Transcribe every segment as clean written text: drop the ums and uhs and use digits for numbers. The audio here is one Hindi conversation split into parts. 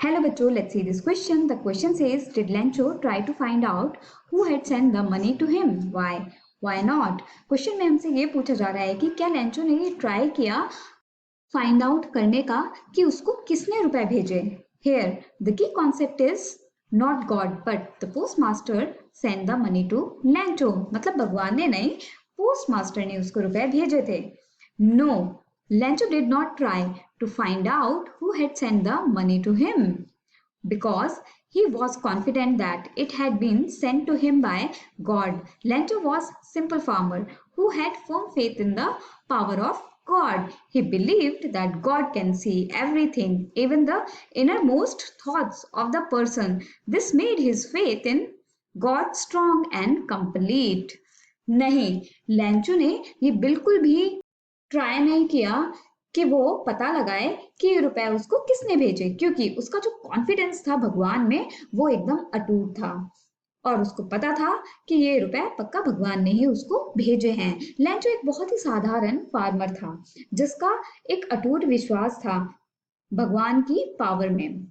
Hello बच्चों, let's see this question. The question says, did Lencho try to find out who had sent the money to him? Why? Why not? Question में हमसे ये पूछा जा रहा है कि क्या लेंचो ने ये ट्राई किया फाइंड आउट करने का कि उसको किसने रुपए भेजे. Here the key concept is not God but the postmaster sent the money to Lencho. मतलब भगवान ने नहीं, पोस्टमास्टर ने उसको रुपए भेजे थे. No, Lencho did not try to find out who had sent the money to him because he was confident that it had been sent to him by God. Lencho was a simple farmer who had firm faith in the power of God. He believed that God can see everything, even the innermost thoughts of the person. This made his faith in God strong and complete. नहीं, लेंचो ने ये बिल्कुल भी ट्राई नहीं किया कि वो पता लगाए कि ये रुपए उसको किसने भेजे, क्योंकि उसका जो कॉन्फिडेंस था भगवान में वो एकदम अटूट था और उसको पता था कि ये रुपए पक्का भगवान ने ही उसको भेजे हैं. लेंचो एक बहुत ही साधारण फार्मर था जिसका एक अटूट विश्वास था भगवान की पावर में,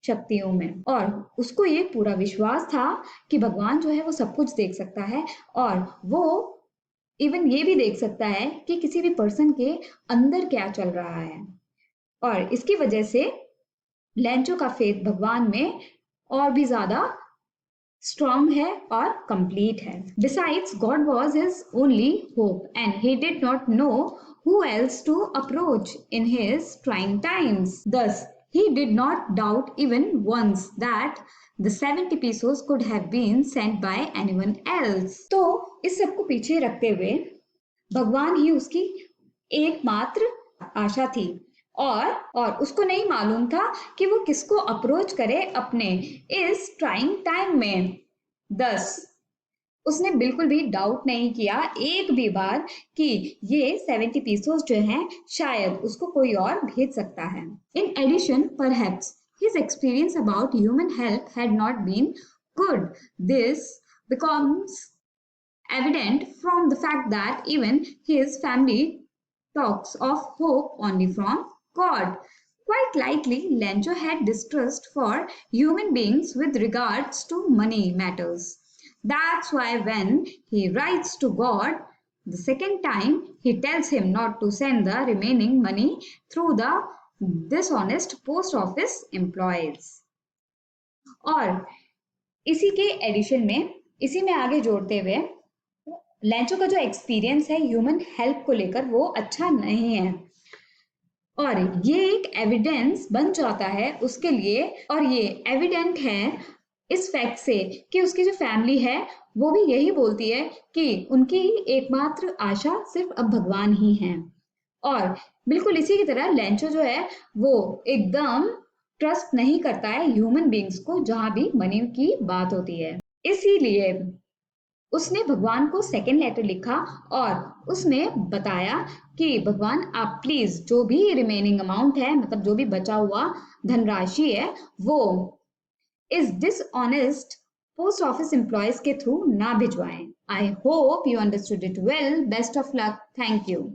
शक्तियों में, और उसको ये पूरा विश्वास था कि भगवान जो है वो सब कुछ देख सकता है और वो इवन ये भी देख सकता है कि किसी भी पर्सन के अंदर क्या चल रहा है. और इसकी वजह से लेंचो का फेथ भगवान में और भी ज्यादा स्ट्रॉन्ग है और कंप्लीट है. Besides, God was his only hope and he did not know who else to approach in his trying times. Thus, he did not doubt even once that the 70 pesos could have been sent by anyone else. तो इस सब को पीछे रखते हुए भगवान ही उसकी एकमात्र आशा थी और उसको नहीं मालूम था कि वो किसको अप्रोच करे अपने इस ट्राइंग टाइम में. दस उसने बिल्कुल भी डाउट नहीं किया एक भी बार कि ये 70 पीसोस जो हैं शायद उसको कोई और भेज सकता है. In addition perhaps his experience about human help had not been good. This becomes evident from the fact that even his family talks of hope only from God. Quite likely, Lencho had distrust for human beings with regards to money matters. That's why when he writes to God the second time, he tells him not to send the remaining money through the dishonest post office employees. और इसी के एडिशन में, इसी में आगे जोड़ते हुए लेंचो का जो एक्सपीरियंस है ह्यूमन हेल्प को लेकर वो अच्छा नहीं है और ये एक एविडेंस बन जाता है उसके लिए. और ये एविडेंट है इस फैक्ट से कि उसकी जो फैमिली है वो भी यही बोलती है कि उनकी एकमात्र आशा सिर्फ अब भगवान ही है. और बिल्कुल इसी की तरह लेंचो जो है वो एकदम ट्रस्ट नहीं करता है ह्यूमन बींग्स को जहां भी मनी की बात होती है. इसीलिए उसने भगवान को सेकेंड लेटर लिखा और उसमें बताया कि भगवान आप प्लीज जो भी रिमेनिंग अमाउंट है, मतलब जो भी बचा हुआ धनराशि है, वो इस डिसऑनेस्ट पोस्ट ऑफिस एम्प्लॉयज के थ्रू ना भिजवाएं. I hope you understood it well. Best of luck. Thank you.